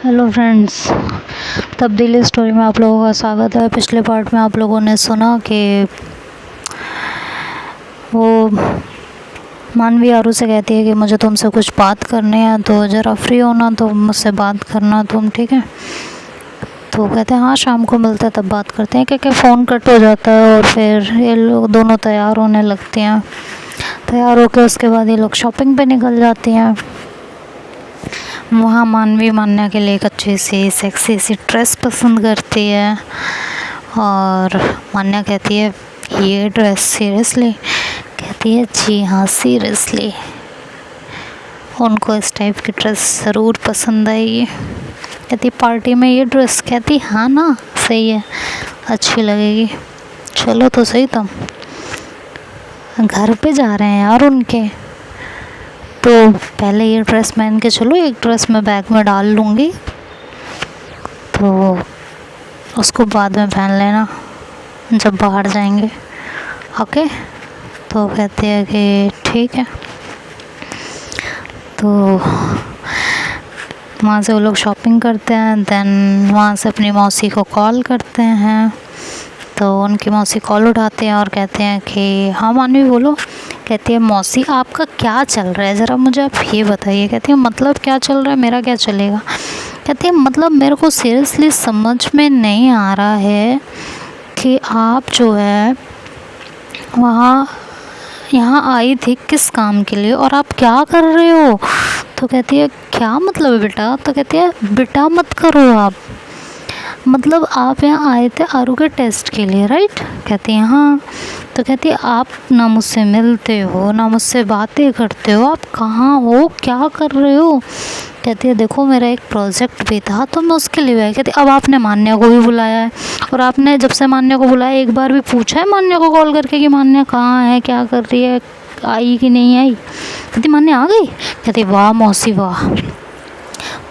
Hello friends, तब्दीली story में आप लोगों का स्वागत है। पिछले पार्ट में आप लोगों ने सुना कि वो मानवी आरू से कहती है कि मुझे तुमसे कुछ बात करनी है, तो ज़रा फ्री होना, तो मुझसे बात करना तुम, ठीक है। तो कहते हैं हाँ शाम को मिलते हैं तब बात करते हैं, क्योंकि फ़ोन कट हो जाता है और फिर ये लोग दोनों तैयार होने लगती हैं। तैयार होकर उसके बाद ये लोग शॉपिंग पे निकल जाती हैं। वहाँ मानवी मान्या के लिए एक अच्छी सी सेक्सी सी ड्रेस पसंद करती है और मान्या कहती है ये ड्रेस सीरियसली? कहती है जी हाँ सीरियसली, उनको इस टाइप की ड्रेस ज़रूर पसंद आएगी। कहती पार्टी में ये ड्रेस? कहती हाँ ना सही है, अच्छी लगेगी, चलो तो सही। तुम घर पे जा रहे हैं यार उनके, तो पहले ये ड्रेस पहन के चलो, एक ड्रेस मैं बैग में डाल लूँगी, तो उसको बाद में पहन लेना जब बाहर जाएंगे, ओके। तो कहते हैं कि ठीक है। तो वहाँ से वो लोग शॉपिंग करते हैं, देन वहाँ से अपनी मौसी को कॉल करते हैं। तो उनकी मौसी कॉल उठाते हैं और कहते हैं कि हाँ मानवी बोलो। कहती है मौसी आपका क्या चल रहा है, ज़रा मुझे आप ये बताइए। कहती है मतलब क्या चल रहा है, मेरा क्या चलेगा। कहती है मतलब मेरे को सीरियसली समझ में नहीं आ रहा है कि आप जो है वहाँ यहाँ आई थी किस काम के लिए और आप क्या कर रहे हो। तो कहती है क्या मतलब है बेटा। तो कहती है बेटा मत करो आप, मतलब आप यहाँ आए थे आरू के टेस्ट के लिए, राइट। कहती है हाँ। तो कहती है आप ना मुझसे मिलते हो ना मुझसे बातें करते हो, आप कहाँ हो, क्या कर रहे हो। कहती है देखो मेरा एक प्रोजेक्ट भी था तो मैं उसके लिए आई। कहती अब आपने मान्या को भी बुलाया है, और आपने जब से मान्या को बुलाया एक बार भी पूछा है मान्या को कॉल करके कि मान्या कहाँ है, क्या कर रही है, आई कि नहीं आई। कहती मान्या आ गई। कहती वाह मौसी वाह,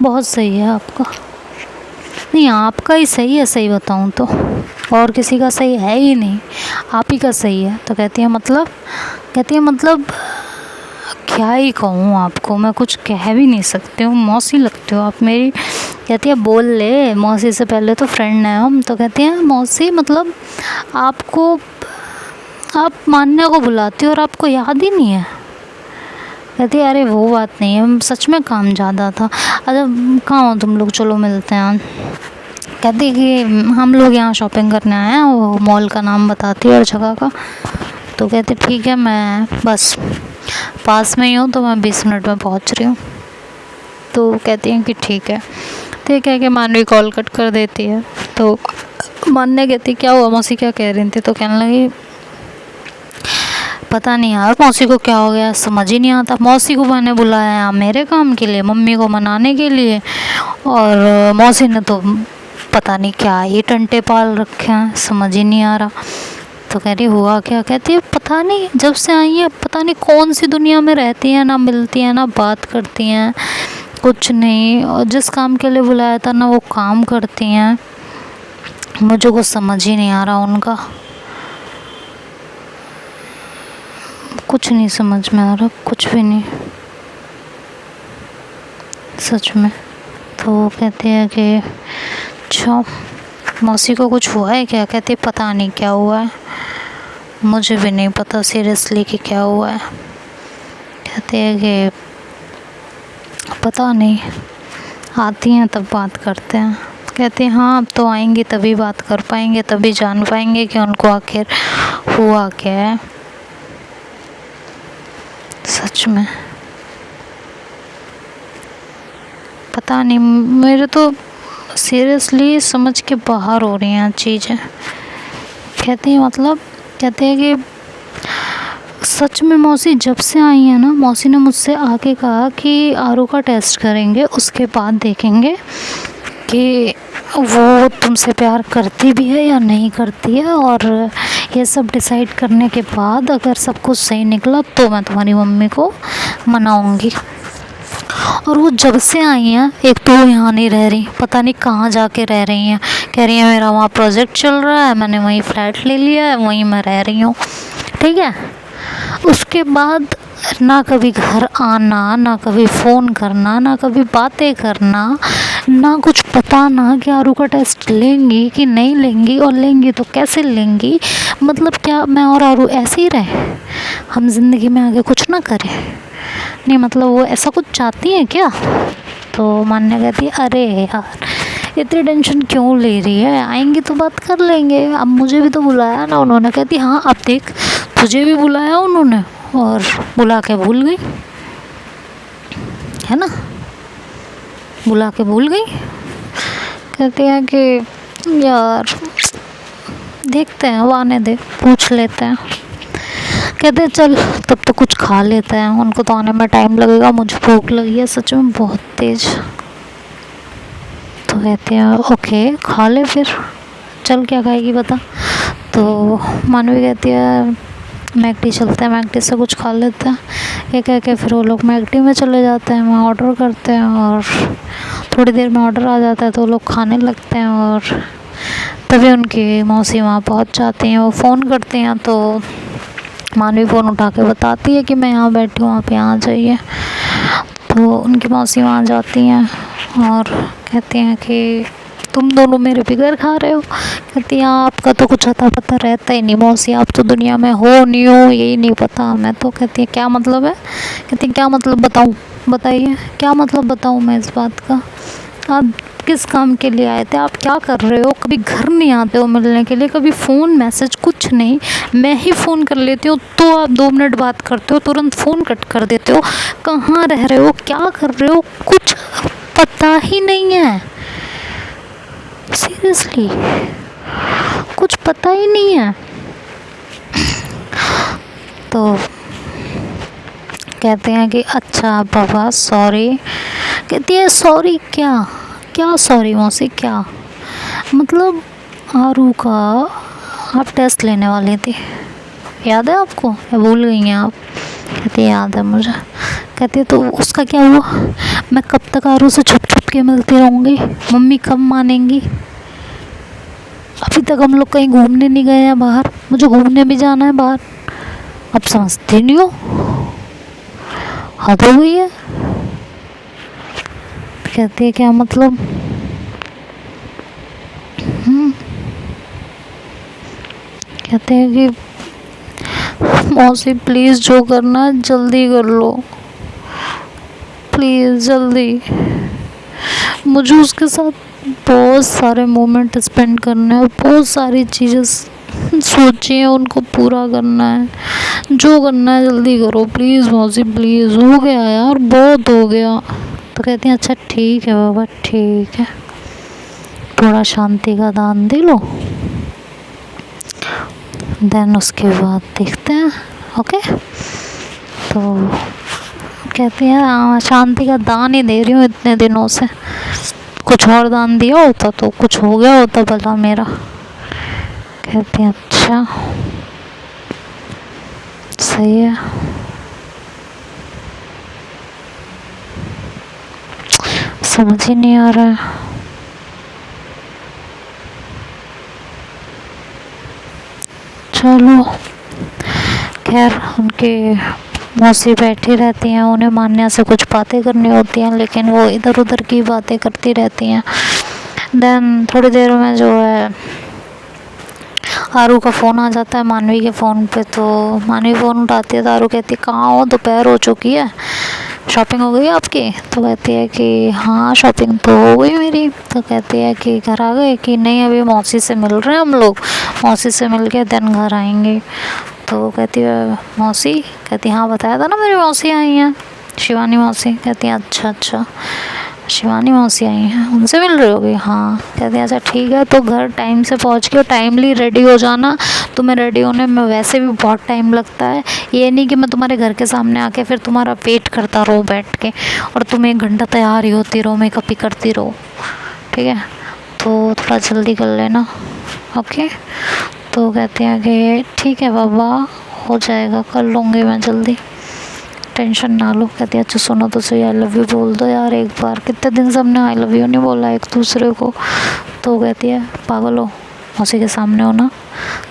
बहुत सही है आपका। नहीं आपका ही सही है, सही बताऊँ तो और किसी का सही है ही नहीं, आप ही का सही है। तो कहती है मतलब, कहती है मतलब क्या ही कहूँ आपको, मैं कुछ कह भी नहीं सकती हूँ, मौसी लगते हो आप मेरी। कहती है बोल ले, मौसी से पहले तो फ्रेंड है हम। तो कहती हैं मौसी मतलब आपको, आप मान्या को बुलाती हो और आपको याद ही नहीं है। कहती है अरे वो बात नहीं है, सच में काम ज़्यादा था। अच्छा कहाँ हो तुम लोग, चलो मिलते हैं। कहती कि हम लोग यहाँ शॉपिंग करने आए हैं, वो मॉल का नाम बताती है और जगह का। तो कहती ठीक है मैं बस पास में ही हूँ, तो मैं 20 मिनट में पहुँच रही हूँ। तो कहती हैं कि ठीक है। ठीक है कि मानवी कॉल कट कर देती है। तो मान्या कहती क्या हुआ मौसी, क्या कह रही थी। तो कहने लगी पता नहीं यार मौसी को क्या हो गया, समझ ही नहीं आता। मौसी को मैंने बुलाया यहाँ मेरे काम के लिए, मम्मी को मनाने के लिए, और मौसी ने तो पता नहीं क्या ही टंटे पाल रखे हैं, समझ ही नहीं आ रहा। तो कह रही हुआ क्या। कहती है पता नहीं जब से आई है पता नहीं कौन सी दुनिया में रहती हैं, ना मिलती हैं ना बात करती हैं, कुछ नहीं। और जिस काम के लिए बुलाया था ना वो काम करती हैं, मुझे कुछ समझ ही नहीं आ रहा उनका, कुछ नहीं समझ में आ रहा, कुछ भी नहीं सच में। तो कहते हैं कि अच्छा मौसी को कुछ हुआ है क्या। कहती है पता नहीं क्या हुआ है, मुझे भी नहीं पता सीरियसली कि क्या हुआ है। कहते हैं कि पता नहीं, आती हैं तब बात करते हैं। कहते हैं हाँ अब तो आएंगी तभी बात कर पाएंगे, तभी जान पाएंगे कि उनको आखिर हुआ क्या है। सच में पता नहीं, मेरे तो सीरियसली समझ के बाहर हो रही हैं चीज़ें। कहती है मतलब, कहते हैं कि सच में मौसी जब से आई है ना, मौसी ने मुझसे आके कहा कि आरू का टेस्ट करेंगे, उसके बाद देखेंगे कि वो तुमसे प्यार करती भी है या नहीं करती है, और ये सब डिसाइड करने के बाद अगर सब कुछ सही निकला तो मैं तुम्हारी मम्मी को मनाऊंगी। और वो जब से आई हैं, एक तो वो यहाँ नहीं रह रही, पता नहीं कहाँ जाके रह रही हैं। कह रही है मेरा वहाँ प्रोजेक्ट चल रहा है, मैंने वहीं फ्लैट ले लिया है, वहीं मैं रह रही हूँ, ठीक है। उसके बाद ना कभी घर आना, ना कभी फ़ोन करना, ना कभी बातें करना, ना कुछ बताना कि आरू का टेस्ट लेंगी कि नहीं लेंगी, और लेंगी तो कैसे लेंगी। मतलब क्या मैं और आरू ऐसे ही रहे, हम ज़िंदगी में आगे कुछ ना करें? नहीं मतलब वो ऐसा कुछ चाहती हैं क्या? तो मान्या कहती है अरे यार इतनी टेंशन क्यों ले रही है, आएंगी तो बात कर लेंगे, अब मुझे भी तो बुलाया ना उन्होंने। कहती हाँ अब देख तुझे भी बुलाया उन्होंने और बुला के भूल गई, है ना, बुला के भूल गई। कहती है कि यार देखते हैं, वो आने दे, पूछ लेते हैं। कहते हैं चल तब तो कुछ खा लेते हैं, उनको तो आने में टाइम लगेगा, मुझे भूख लगी है सच में बहुत तेज़। तो कहते हैं ओके खा ले फिर, चल क्या खाएगी बता। तो मानवी कहती है मैकडी चलते हैं, मैकडी से कुछ खा लेते हैं। ये कह के फिर वो लोग मैकडी में चले जाते हैं, वहाँ ऑर्डर करते हैं और थोड़ी देर में ऑर्डर आ जाता है तो वो लोग खाने लगते हैं। और तभी उनकी मौसी वहाँ पहुँच जाती हैं, वो फ़ोन करते हैं तो मानवी फ़ोन उठा के बताती है कि मैं यहाँ बैठी हूँ, आप यहाँ आ जाइए। तो उनकी मौसी वहाँ जाती हैं और कहती हैं कि तुम दोनों मेरे बिगर खा रहे हो। कहती हैं आपका तो कुछ अता पता रहता ही नहीं मौसी, आप तो दुनिया में हो नहीं हो यही नहीं पता हमें। तो कहती है क्या मतलब है? कहती है क्या मतलब बताऊँ, बताइए क्या मतलब बताऊँ मैं इस बात का? आप किस काम के लिए आए थे, आप क्या कर रहे हो, कभी घर नहीं आते हो मिलने के लिए, कभी फ़ोन मैसेज कुछ नहीं, मैं ही फ़ोन कर लेती हूँ तो आप 2 मिनट बात करते हो तुरंत फ़ोन कट कर देते हो, कहाँ रह रहे हो, क्या कर रहे हो, कुछ पता ही नहीं है, सीरियसली कुछ पता ही नहीं है। तो कहते हैं कि अच्छा बाबा सॉरी। कहती है सॉरी क्या, क्या सॉरी मौसी क्या? मतलब आरू का आप टेस्ट लेने वाली थी, याद है आपको या भूल गई हैं आप? कहती है याद है मुझे। कहती है तो उसका क्या हुआ? मैं कब तक आरू से छुप छुप के मिलती रहूँगी, मम्मी कब मानेंगी? अभी तक हम लोग कहीं घूमने नहीं गए हैं बाहर, मुझे घूमने भी जाना है बाहर, अब समझते नहीं हो, हद हो गई है। कहती है क्या मतलब? कहते हैं कि मौसी प्लीज़ जो करना है जल्दी कर लो, प्लीज़ जल्दी, मुझे उसके साथ बहुत सारे मोमेंट स्पेंड करने हैं, बहुत सारी चीज़ें सोची हैं उनको पूरा करना है, जो करना है जल्दी करो प्लीज़ मौसी प्लीज़, हो गया यार बहुत हो गया। तो कहती हैं अच्छा ठीक है बाबा ठीक है, थोड़ा शांति का दान दे लो, देन उसके बाद देखते हैं ओके। तो कहती हैं हाँ शांति का दान ही दे रही हूँ इतने दिनों से, कुछ और दान दिया होता तो कुछ हो गया होता भला मेरा। कहती हैं अच्छा सही है। समझ ही नहीं आ रहा है। चलो खैर उनके मौसी बैठी रहती हैं, उन्हें मान्या से कुछ बातें करनी होती हैं लेकिन वो इधर उधर की बातें करती रहती हैं। देन थोड़ी देर में जो है आरू का फ़ोन आ जाता है मानवी के फ़ोन पे। तो मानवी फ़ोन उठाती है तो आरू कहती है कहाँ हो, दोपहर हो चुकी है, शॉपिंग हो गई आपकी? तो कहती है कि हाँ शॉपिंग तो हो गई मेरी। तो कहती है कि घर आ गए? कि नहीं अभी मौसी से मिल रहे हैं हम लोग, मौसी से मिल के देन घर आएंगे। तो कहती है मौसी? कहती हाँ बताया था ना मेरी मौसी आई हैं, शिवानी मौसी। कहती हैं अच्छा अच्छा शिवानी मौसी आई हैं, उनसे मिल रही होगी? हाँ। कहते हैं अच्छा ठीक है तो घर टाइम से पहुंच के टाइमली रेडी हो जाना, तुम्हें रेडी होने में वैसे भी बहुत टाइम लगता है, ये नहीं कि मैं तुम्हारे घर के सामने आके फिर तुम्हारा वेट करता रहो बैठ के और तुम 1 घंटा तैयार ही होती रहो, मेकअप ही करती रहो, ठीक है तो थोड़ा जल्दी कर लेना ओके। तो कहते हैं कि ठीक है बाबा हो जाएगा, कर लूँगी मैं जल्दी, टेंशन ना लो। कहती है अच्छा सुनो तो सही, आई लव यू बोल दो यार एक बार, कितने दिन से हमने आई लव यू नहीं बोला एक दूसरे को। तो कहती है पागल हो, मौसी के सामने हो ना।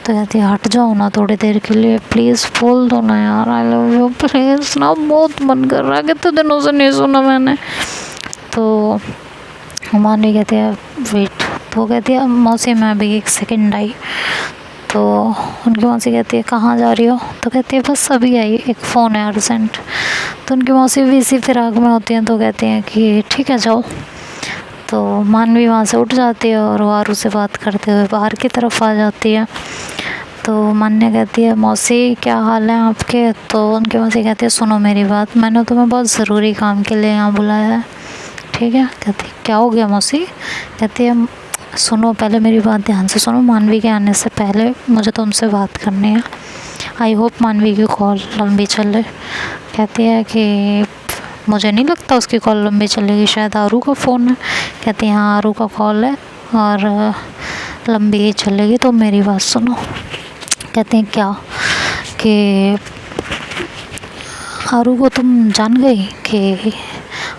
तो कहती है हट जाओ ना थोड़ी देर के लिए, प्लीज़ बोल दो ना यार आई लव यू प्लीज़ ना, बहुत मन कर रहा है, कितने दिनों से नहीं सुना मैंने। तो मानवी कहती है वेट। तो कहती है मौसी मैं अभी 1 सेकंड आई। तो उनकी मौसी कहती है कहाँ जा रही हो। तो कहती है बस अभी आई, एक फ़ोन है अर्जेंट। तो उनकी मौसी भी इसी फिराक में होती हैं, तो कहती हैं कि ठीक है जाओ। तो मानवी वहाँ से उठ जाती है और वो आरू से बात करते हुए बाहर की तरफ आ जाती है। तो मान्या कहती है मौसी क्या हाल है आपके। तो उनकी मौसी कहती है सुनो मेरी बात, मैंने तुम्हें बहुत ज़रूरी काम के लिए यहाँ बुलाया है, ठीक है। कहती क्या हो गया मौसी। कहती है सुनो पहले मेरी बात ध्यान से सुनो, मानवी के आने से पहले मुझे तुमसे बात करनी है। आई होप मानवी की कॉल लंबी चले। कहती है कि मुझे नहीं लगता उसकी कॉल लंबी चलेगी, शायद आरू का फ़ोन है। कहती है हाँ आरू का कॉल है और लंबी ही चलेगी, तो मेरी बात सुनो। कहते हैं क्या कि आरू को तुम जान गई कि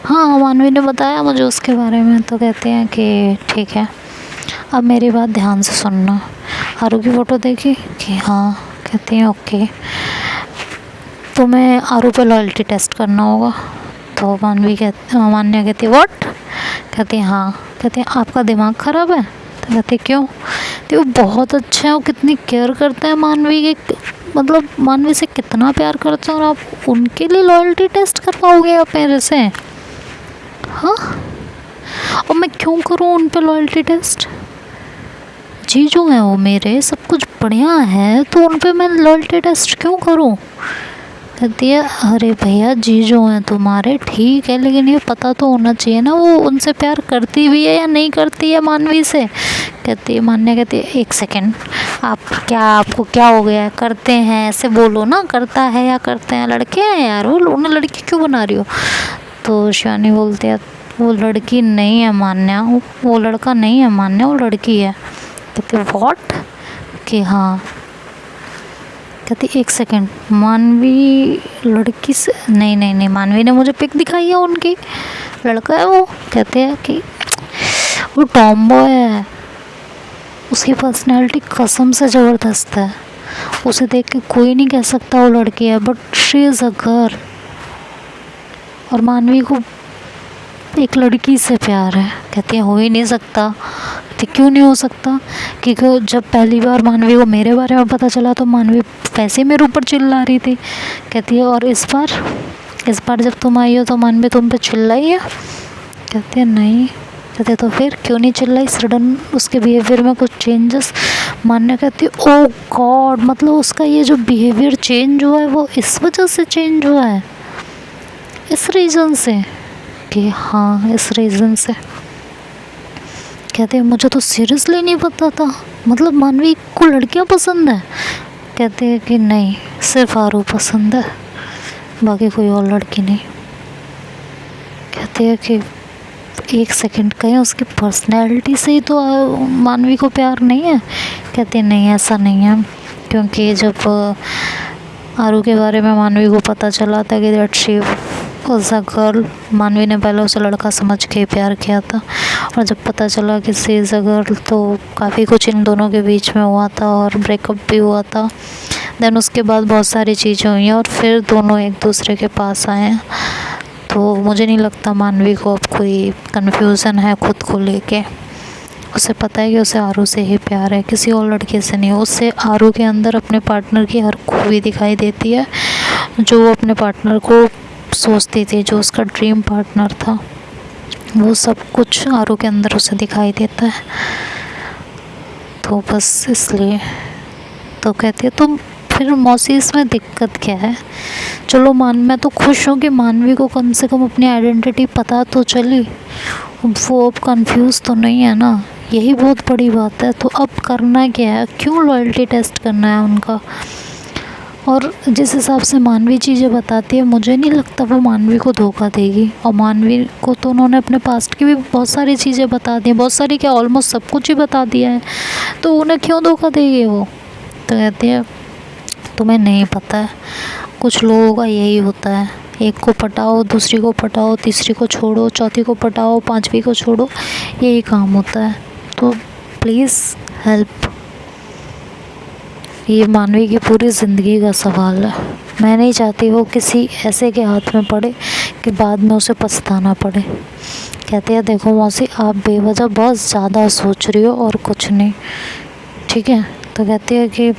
हाँ मानवी ने बताया मुझे उसके बारे में। तो कहते हैं कि ठीक है अब मेरी बात ध्यान से सुनना। आरू की फ़ोटो देखी कि हाँ। कहती हैं ओके तुम्हें आरू पे लॉयल्टी टेस्ट करना होगा। तो मान्या कहती है व्हाट। कहती है हाँ। कहती है आपका दिमाग ख़राब है। तो कहती है क्यों। तो वो बहुत अच्छा है, वो कितनी केयर करते हैं मानवी के, मतलब मानवी से कितना प्यार करते हैं, और आप उनके लिए लॉयल्टी टेस्ट करवाओगे आप मेरे से। हाँ और मैं क्यों करूँ उन पे लॉयल्टी टेस्ट, जी जो है वो मेरे सब कुछ बढ़िया है, तो उन पे मैं लॉयल्टी टेस्ट क्यों करूँ। कहती है अरे भैया जी जो हैं तुम्हारे ठीक है, लेकिन ये पता तो होना चाहिए ना वो उनसे प्यार करती भी है या नहीं करती है मानवी से। कहती है मान्या कहती है 1 सेकेंड आपको क्या हो गया है, करते हैं ऐसे बोलो ना, करता है या करते हैं, लड़के हैं यार वो, उन्हें लड़की क्यों बना रही हो। तो शिवानी बोलती है वो लड़की नहीं है मान्या, वो लड़का नहीं है मान्या, वो लड़की है। कहती है व्हाट कि हाँ। कहती 1 सेकेंड मानवी लड़की से नहीं मानवी ने मुझे पिक दिखाई है उनकी, लड़का है वो। कहते हैं कि वो टॉम बॉय है, उसकी पर्सनैलिटी कसम से ज़बरदस्त है, उसे देख के कोई नहीं कह सकता वो लड़की है, but she is a girl. और मानवी को एक लड़की से प्यार है। कहती है हो ही नहीं सकता। कहती क्यों नहीं हो सकता, क्योंकि जब पहली बार मानवी को मेरे बारे में पता चला तो मानवी वैसे मेरे ऊपर चिल्ला रही थी। कहती है और इस बार जब तुम आई हो तो मानवी तुम पे चिल्लाई है। कहती है नहीं। कहते तो फिर क्यों नहीं चिल्लाई, सडन उसके बिहेवियर में कुछ चेंजेस। मान्या कहती है ओ गॉड, मतलब उसका ये जो बिहेवियर चेंज हुआ है वो इस वजह से चेंज हुआ है, इस रीज़न से। कि हाँ इस रीज़न से। कहते हैं मुझे तो सीरियसली नहीं पता था, मतलब मानवी को लड़कियां पसंद है। कहते हैं कि नहीं सिर्फ आरू पसंद है, बाकी कोई और लड़की नहीं। कहते हैं कि 1 सेकंड कहीं उसकी पर्सनैलिटी से ही तो मानवी को प्यार नहीं है। कहते हैं नहीं ऐसा नहीं है, क्योंकि जब आरू के बारे में मानवी को पता चला था कि that she was a girl, मानवी ने पहले उसे लड़का समझ के प्यार किया था, और जब पता चला कि शी इज़ अ गर्ल तो काफ़ी कुछ इन दोनों के बीच में हुआ था और ब्रेकअप भी हुआ था। देन उसके बाद बहुत सारी चीज़ें हुई हैं और फिर दोनों एक दूसरे के पास आए हैं। तो मुझे नहीं लगता मानवी को अब कोई कन्फ्यूज़न है खुद को लेके। उसे पता है कि उसे आरू से ही प्यार है, किसी और लड़के से नहीं। उससे आरू के अंदर अपने पार्टनर की हर खूबी दिखाई देती है, जो वो अपने पार्टनर को सोचती थी, जो उसका ड्रीम पार्टनर था, वो सब कुछ आरू के अंदर उसे दिखाई देता है। तो बस इसलिए तो कहती है तुम फिर मौसी इसमें दिक्कत क्या है। चलो मैं तो खुश हूँ कि मानवी को कम से कम अपनी आइडेंटिटी पता तो चली, वो अब कंफ्यूज तो नहीं है ना, यही बहुत बड़ी बात है। तो अब करना क्या है, क्यों लॉयल्टी टेस्ट करना है उनका। और जिस हिसाब से मानवी चीज़ें बताती है मुझे नहीं लगता वो मानवी को धोखा देगी। और मानवी को तो उन्होंने अपने पास्ट की भी बहुत सारी चीज़ें बता दी, बहुत सारी क्या ऑलमोस्ट सब कुछ ही बता दिया है, तो उन्हें क्यों धोखा देगी वो। तो कहती है तुम्हें नहीं पता है, कुछ लोगों का यही होता है, एक को पटाओ, दूसरी को पटाओ, तीसरी को छोड़ो, चौथी को पटाओ, पांचवी को छोड़ो, यही काम होता है। तो प्लीज़ हेल्प ये मानवी की पूरी ज़िंदगी का सवाल है। मैं नहीं चाहती वो किसी ऐसे के हाथ में पड़े कि बाद में उसे पछताना पड़े। कहती है देखो मौसी, आप बेवजह बहुत ज़्यादा सोच रही हो और कुछ नहीं, ठीक है। तो कहती है कि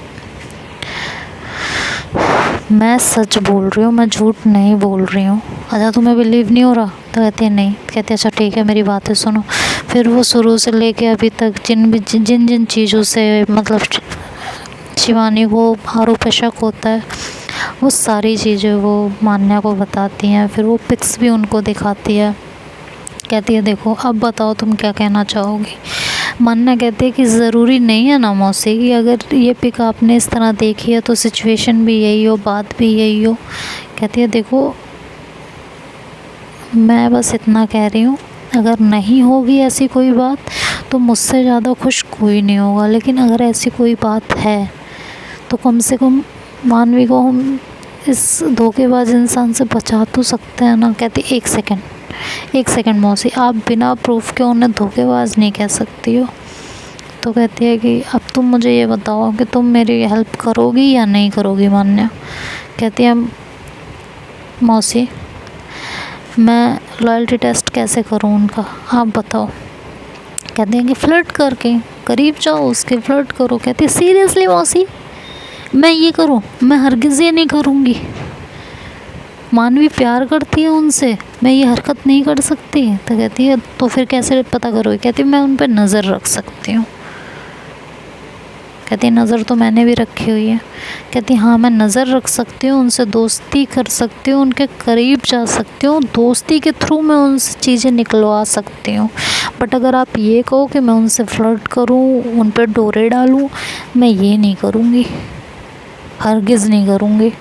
मैं सच बोल रही हूँ, मैं झूठ नहीं बोल रही हूँ। अच्छा तुम्हें बिलीव नहीं हो रहा? तो कहती है नहीं। कहती है अच्छा ठीक है, मेरी बातें सुनो। फिर वो शुरू से लेके अभी तक जिन जिन चीज़ों से मतलब शिवानी को आरोप पे शक होता है, वो सारी चीज़ें वो मान्या को बताती हैं। फिर वो पिक्स भी उनको दिखाती है। कहती है देखो अब बताओ तुम क्या कहना चाहोगी। मान्या कहती है कि ज़रूरी नहीं है ना मौसी कि अगर ये पिक आपने इस तरह देखी है तो सिचुएशन भी यही हो, बात भी यही हो। कहती है देखो मैं बस इतना कह रही हूँ, अगर नहीं होगी ऐसी कोई बात तो मुझसे ज़्यादा खुश कोई नहीं होगा, लेकिन अगर ऐसी कोई बात है तो कम से कम मानवी को हम इस धोखेबाज इंसान से बचा तो सकते हैं ना। कहती एक सेकंड मौसी, आप बिना प्रूफ के उन्हें धोखेबाज नहीं कह सकती हो। तो कहती है कि अब तुम मुझे ये बताओ कि तुम मेरी हेल्प करोगी या नहीं करोगी मान्या। कहती है मौसी मैं लॉयल्टी टेस्ट कैसे करूँ उनका, आप बताओ। कहते हैं कि फ्लर्ट करके करीब जाओ उसके, फ्लर्ट करो। कहती है सीरियसली मौसी मैं ये करूँ? मैं हरगिज़ ये नहीं करूँगी। मानवी प्यार करती है उनसे, मैं ये हरकत नहीं कर सकती। तो कहती है तो फिर कैसे पता करोगी? कहती है मैं उन पर नज़र रख सकती हूँ। कहती है नज़र तो मैंने भी रखी हुई है। कहती हाँ मैं नज़र रख सकती हूँ, उनसे दोस्ती कर सकती हूँ, उनके करीब जा सकती हूँ, दोस्ती के थ्रू मैं उनसे चीज़ें निकलवा सकती हूँ। बट अगर आप ये कहो कि मैं उनसे फ्लर्ट करूँ, उन पर डोरे डालूँ, मैं ये नहीं करूँगी, हरगिज़ नहीं करूँगी।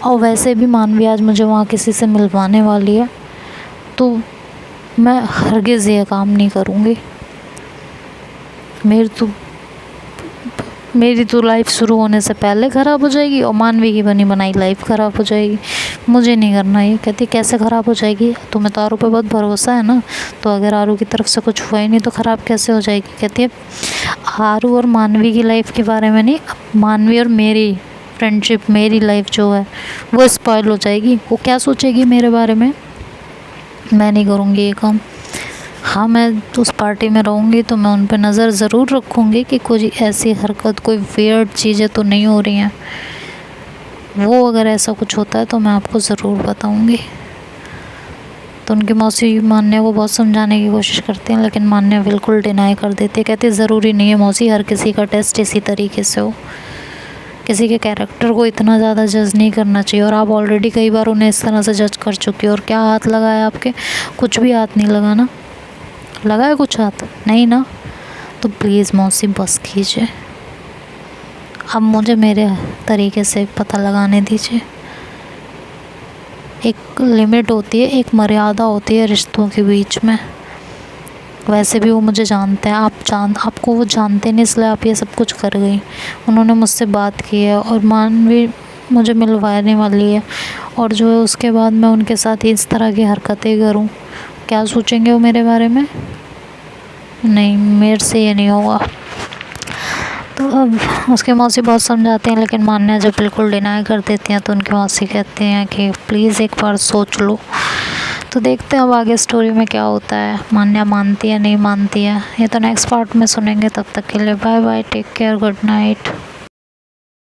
और वैसे भी मानवी आज मुझे वहाँ किसी से मिलवाने वाली है, तो मैं हरगिज़ ये काम नहीं करूँगी। मेरी तो लाइफ शुरू होने से पहले ख़राब हो जाएगी और मानवी की बनी बनाई लाइफ ख़राब हो जाएगी। मुझे नहीं करना ये। कहती कैसे ख़राब हो जाएगी? तुम्हें तो आरू पे बहुत भरोसा है ना, तो अगर आरू की तरफ से कुछ हुआ ही नहीं तो ख़राब कैसे हो जाएगी? कहती है आरू और मानवी की लाइफ के बारे में नहीं, मानवी और मेरी फ्रेंडशिप, मेरी लाइफ जो है वो स्पॉइल हो जाएगी। वो क्या सोचेगी मेरे बारे में? मैं नहीं करूँगी ये काम। हाँ मैं उस पार्टी में रहूँगी तो मैं उन पर नज़र ज़रूर रखूँगी कि कोई ऐसी हरकत, कोई वियर्ड चीज़ें तो नहीं हो रही हैं। वो अगर ऐसा कुछ होता है तो मैं आपको ज़रूर बताऊँगी। तो उनकी मौसी मान्या को बहुत समझाने की कोशिश करती हैं, लेकिन मान्या बिल्कुल डिनाई कर देती है। कहती ज़रूरी नहीं है मौसी हर किसी का टेस्ट इसी तरीके से हो, किसी के कैरेक्टर को इतना ज़्यादा जज नहीं करना चाहिए। और आप ऑलरेडी कई बार उन्हें इस तरह से जज कर चुकी हो। और क्या हाथ लगा है आपके? कुछ भी हाथ नहीं लगा ना। लगा है कुछ हाथ? नहीं ना। तो प्लीज़ मौसी बस कीजिए, अब मुझे मेरे तरीके से पता लगाने दीजिए। एक लिमिट होती है, एक मर्यादा होती है रिश्तों के बीच में। वैसे भी वो मुझे जानते हैं, आपको वो जानते नहीं, इसलिए आप ये सब कुछ कर गई। उन्होंने मुझसे बात की है और मानवी मुझे मिलवाने वाली है, और जो है उसके बाद मैं उनके साथ इस तरह की हरकतें करूं, क्या सोचेंगे वो मेरे बारे में? नहीं, मेरे से ये नहीं होगा। तो अब उसके मौसी बहुत समझाते हैं, लेकिन मान्या जब बिल्कुल डिनाई कर देती हैं तो उनकी मौसी कहते हैं कि प्लीज़ एक बार सोच लो। तो देखते हैं अब आगे स्टोरी में क्या होता है, मान्या मानती है नहीं मानती है, ये तो नेक्स्ट पार्ट में सुनेंगे। तब तक के लिए bye bye, take care, good night.